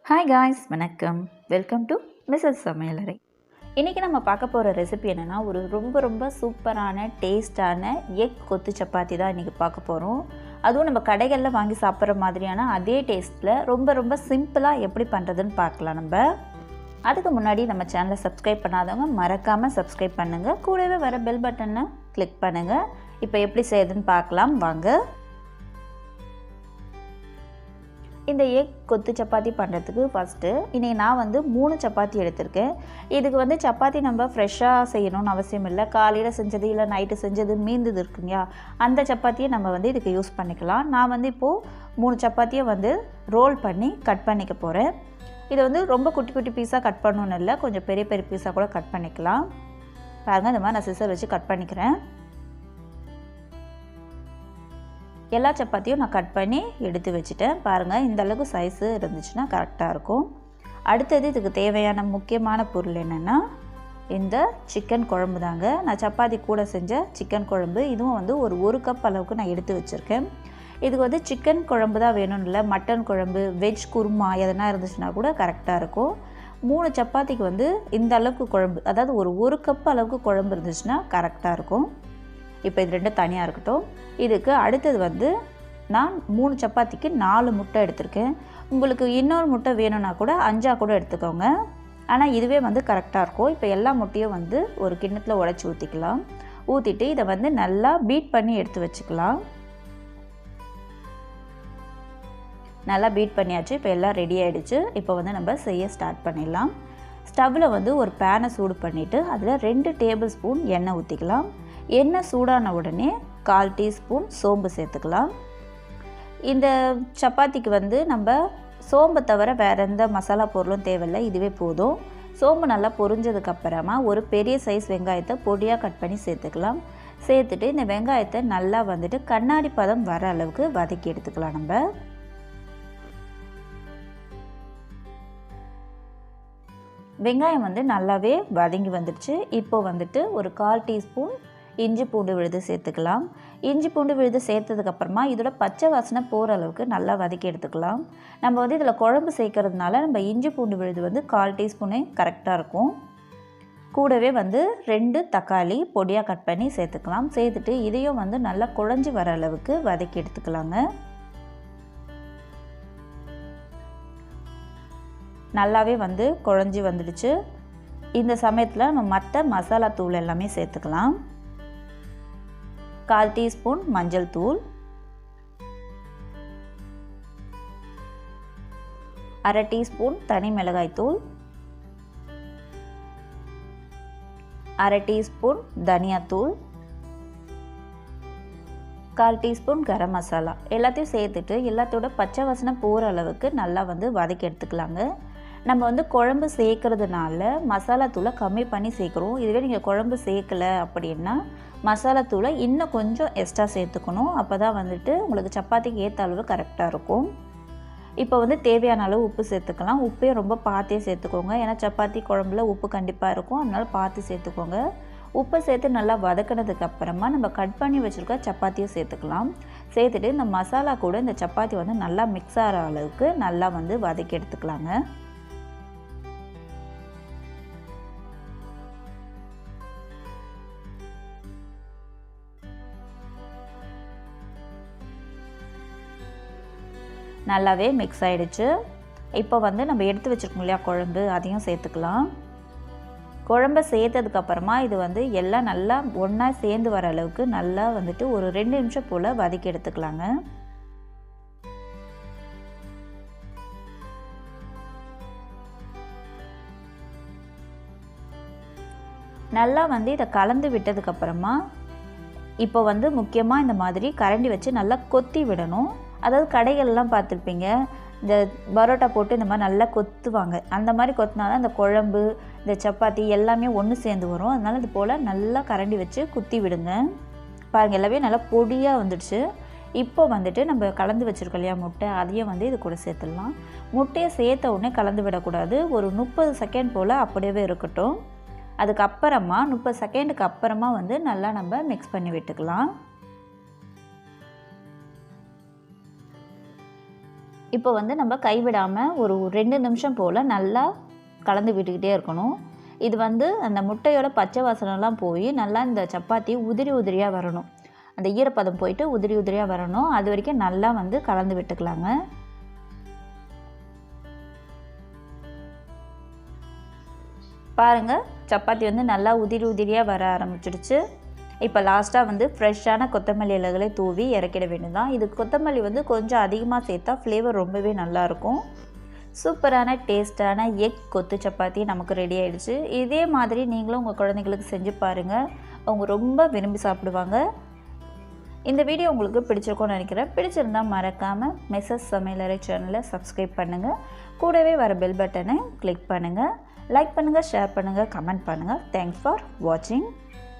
Hi guys, வணக்கம். Welcome to MrsSamalayarai. இன்றைக்கி நம்ம பார்க்க போகிற ரெசிபி என்னென்னா, ஒரு ரொம்ப சூப்பரான டேஸ்டான எக் கொத்து சப்பாத்தி தான் இன்றைக்கி பார்க்க போகிறோம். அதுவும் நம்ம கடைகளில் வாங்கி சாப்பிட்ற மாதிரியான அதே டேஸ்ட்டில் ரொம்ப சிம்பிளாக எப்படி பண்ணுறதுன்னு பார்க்கலாம். நம்ம அதுக்கு முன்னாடி நம்ம சேனலை சப்ஸ்கிரைப் பண்ணாதவங்க மறக்காமல் சப்ஸ்கிரைப் பண்ணுங்கள். கூடவே வர பெல் பட்டனை கிளிக் பண்ணுங்கள். இப்போ எப்படி செய்யுதுன்னு பார்க்கலாம் வாங்க. இந்த எக் கொத்து சப்பாத்தி பண்ணுறதுக்கு ஃபஸ்ட்டு இன்றைக்கி நான் 3 சப்பாத்தி எடுத்திருக்கேன். இதுக்கு சப்பாத்தி நம்ம ஃப்ரெஷ்ஷாக செய்யணும்னு அவசியம் இல்லை. காலையில் செஞ்சது இல்லை நைட்டு செஞ்சது மீந்தது இருக்குங்கயா, அந்த சப்பாத்தியை நம்ம இதுக்கு யூஸ் பண்ணிக்கலாம். நான் இப்போது 3 சப்பாத்தியை ரோல் பண்ணி கட் பண்ணிக்க போகிறேன். இதை ரொம்ப குட்டி பீஸாக கட் பண்ணணுன்னு இல்லை, கொஞ்சம் பெரிய பீஸாக கூட கட் பண்ணிக்கலாம். பாருங்கள், இந்த மாதிரி நான் சிசர் வச்சு கட் பண்ணிக்கிறேன். எல்லா சப்பாத்தியும் நான் கட் பண்ணி எடுத்து வச்சுட்டேன். பாருங்கள், இந்த அளவுக்கு சைஸு இருந்துச்சுன்னா கரெக்டாக இருக்கும். அடுத்தது இதுக்கு தேவையான முக்கியமான பொருள் என்னென்னா, இந்த சிக்கன் குழம்பு தாங்க. நான் சப்பாத்தி கூட செஞ்ச சிக்கன் குழம்பு. இதுவும் ஒரு கப் அளவுக்கு நான் எடுத்து வச்சுருக்கேன். இதுக்கு சிக்கன் குழம்பு தான் வேணும்னு இல்லை, மட்டன் குழம்பு, வெஜ் குருமா எதனா இருந்துச்சுன்னா கூட கரெக்டாக இருக்கும். 3 சப்பாத்திக்கு இந்த அளவுக்கு குழம்பு, அதாவது ஒரு கப் அளவுக்கு குழம்பு இருந்துச்சுன்னா கரெக்டாக இருக்கும். இப்போ இது ரெண்டும் தனியாக இருக்கட்டும். இதுக்கு அடுத்தது நான் 3 சப்பாத்திக்கு 4 முட்டை எடுத்திருக்கேன். உங்களுக்கு இன்னொரு முட்டை வேணும்னா கூட 5 கூட எடுத்துக்கோங்க. ஆனால் இதுவே கரெக்டாக இருக்கும். இப்போ எல்லா முட்டையும் ஒரு கிண்ணத்தில் உடைச்சி ஊற்றிக்கலாம். ஊற்றிட்டு இதை நல்லா பீட் பண்ணி எடுத்து வச்சுக்கலாம். நல்லா பீட் பண்ணியாச்சு. இப்போ எல்லாம் ரெடி ஆகிடுச்சு. இப்போ நம்ம செய்ய ஸ்டார்ட் பண்ணிடலாம். ஸ்டவ்வில் ஒரு பேனை சூடு பண்ணிவிட்டு அதில் 2 டேபிள் ஸ்பூன் எண்ணெய் ஊற்றிக்கலாம். எண்ணெய் சூடான உடனே 1/4 டீஸ்பூன் சோம்பு சேர்த்துக்கலாம். இந்த சப்பாத்திக்கு நம்ம சோம்பை தவிர வேறு எந்த மசாலா பொருளும் தேவையில்லை, இதுவே போதும். சோம்பு நல்லா பொரிஞ்சதுக்கப்புறமா ஒரு பெரிய சைஸ் வெங்காயத்தை பொடியாக கட் பண்ணி சேர்த்துக்கலாம். சேர்த்துட்டு இந்த வெங்காயத்தை நல்லா கண்ணாடி பதம் வர அளவுக்கு வதக்கி எடுத்துக்கலாம். நம்ம வெங்காயம் நல்லாவே வதங்கி வந்துடுச்சு. இப்போ ஒரு 1/4 டீஸ்பூன் இஞ்சி பூண்டு விழுது சேர்த்துக்கலாம். இஞ்சி பூண்டு விழுது சேர்த்ததுக்கப்புறமா இதோட பச்சை வாசனை போகிற அளவுக்கு நல்லா வதக்கி எடுத்துக்கலாம். நம்ம இதில் குழம்பு சேர்க்கறதுனால நம்ம இஞ்சி பூண்டு விழுது 1/4 டீஸ்பூனே கரெக்டாக இருக்கும். கூடவே 2 தக்காளி பொடியாக கட் பண்ணி சேர்த்துக்கலாம். சேர்த்துட்டு இதையும் நல்லா குழஞ்சி வர அளவுக்கு வதக்கி எடுத்துக்கலாங்க. நல்லாவே குழஞ்சி வந்துடுச்சு. இந்த சமயத்தில் நம்ம மற்ற மசாலா தூள் எல்லாமே சேர்த்துக்கலாம். 1/4 டீஸ்பூன் மஞ்சள் தூள், 1/2 டீஸ்பூன் தனி மிளகாய் தூள், 1/2 டீஸ்பூன் தனியாத்தூள், 1/4 டீஸ்பூன் கரம் மசாலா எல்லாத்தையும் சேர்த்துட்டு எல்லாத்தோட பச்சை வாசனை போகிற அளவுக்கு நல்லா வதக்கி எடுத்துக்கலாங்க. நம்ம குழம்பு சேர்க்கறதுனால மசாலா தூளை கம்மி பண்ணி சேர்க்குறோம். இதுவே நீங்கள் குழம்பு சேர்க்கலை அப்படின்னா மசாலா தூளை இன்னும் கொஞ்சம் எக்ஸ்ட்ரா சேர்த்துக்கணும். அப்போ தான் உங்களுக்கு சப்பாத்திக்கு ஏற்ற அளவு கரெக்டாக இருக்கும். இப்போ தேவையான அளவு உப்பு சேர்த்துக்கலாம். உப்பையும் ரொம்ப பார்த்தே சேர்த்துக்கோங்க, ஏன்னா சப்பாத்தி குழம்புல உப்பு கண்டிப்பாக இருக்கும், அதனால் பார்த்து சேர்த்துக்கோங்க. உப்பை சேர்த்து நல்லா வதக்கினதுக்கு அப்புறமா நம்ம கட் பண்ணி வச்சுருக்க சப்பாத்தியை சேர்த்துக்கலாம். சேர்த்துட்டு இந்த மசாலா கூட இந்த சப்பாத்தி நல்லா மிக்ஸ் ஆகிற அளவுக்கு நல்லா வதக்கி எடுத்துக்கலாங்க. நல்லாவே மிக்ஸ் ஆகிடுச்சு. இப்போ நம்ம எடுத்து வச்சுருக்கோம் இல்லையா குழம்பு, அதையும் சேர்த்துக்கலாம். குழம்பை சேர்த்ததுக்கப்புறமா இது எல்லாம் நல்லா ஒன்றா சேர்ந்து வர அளவுக்கு நல்லா ஒரு 2 நிமிஷம் போல் வதக்கி எடுத்துக்கலாங்க. நல்லா இதை கலந்து விட்டதுக்கப்புறமா இப்போ முக்கியமாக இந்த மாதிரி கரண்டி வச்சு நல்லா கொத்தி விடணும். அதாவது கடைகள்லாம் பார்த்துருப்பீங்க, இந்த பரோட்டா போட்டு இந்த மாதிரி நல்லா கொத்துவாங்க. அந்த மாதிரி கொத்தினா தான் இந்த குழம்பு இந்த சப்பாத்தி எல்லாமே ஒன்று சேர்ந்து வரும். அதனால் இது போல் நல்லா கரண்டி வச்சு குத்தி விடுங்க. பாருங்கள், எல்லாமே நல்லா பொடியாக வந்துடுச்சு. இப்போ நம்ம கலந்து வச்சுருக்கோம் இல்லையா முட்டை, அதையும் இது கூட சேர்த்துடலாம். முட்டையை சேர்த்த உடனே கலந்து விடக்கூடாது. ஒரு 30 செகண்ட் போல் அப்படியே இருக்கட்டும். அதுக்கப்புறமா 30 செகண்டுக்கு அப்புறமா நல்லா நம்ம மிக்ஸ் பண்ணி விட்டுக்கலாம். இப்போ வந்து நம்ம கைவிடாமல் ஒரு 2 நிமிஷம் போல் நல்லா கலந்து விட்டுக்கிட்டே இருக்கணும். இது வந்து அந்த முட்டையோட பச்சை வாசனைலாம் போய் நல்லா இந்த சப்பாத்தி உதிரி உதிரியாக வரணும். அந்த ஈரப்பதம் போயிட்டு உதிரி உதிரியாக வரணும். அது வரைக்கும் நல்லா வந்து கலந்து விட்டுக்கலாங்க. பாருங்கள், சப்பாத்தி வந்து நல்லா உதிரி உதிரியாக வர ஆரம்பிச்சிடுச்சு. இப்போ லாஸ்ட்டாக வந்து ஃப்ரெஷ்ஷான கொத்தமல்லி இலைகளை தூவி இறக்கிட வேண்டியதுதான். இது கொத்தமல்லி வந்து கொஞ்சம் அதிகமாக சேர்த்தா ஃப்ளேவர் ரொம்பவே நல்லாயிருக்கும். சூப்பரான டேஸ்ட்டான எக் கொத்து சப்பாத்தி நமக்கு ரெடி ஆகிடுச்சு. இதே மாதிரி நீங்களும் உங்கள் குழந்தைங்களுக்கு செஞ்சு பாருங்கள். அவங்க ரொம்ப விரும்பி சாப்பிடுவாங்க. இந்த வீடியோ உங்களுக்கு பிடிச்சிருக்கும்னு நினைக்கிறேன். பிடிச்சிருந்தால் மறக்காமல் மிஸ்ஸஸ் சமையலறை சேனலை சப்ஸ்கிரைப் பண்ணுங்கள். கூடவே வர பெல் பட்டனை கிளிக் பண்ணுங்கள். லைக் பண்ணுங்கள், ஷேர் பண்ணுங்கள், கமெண்ட் பண்ணுங்கள். தேங்க்ஸ் ஃபார் வாட்சிங்.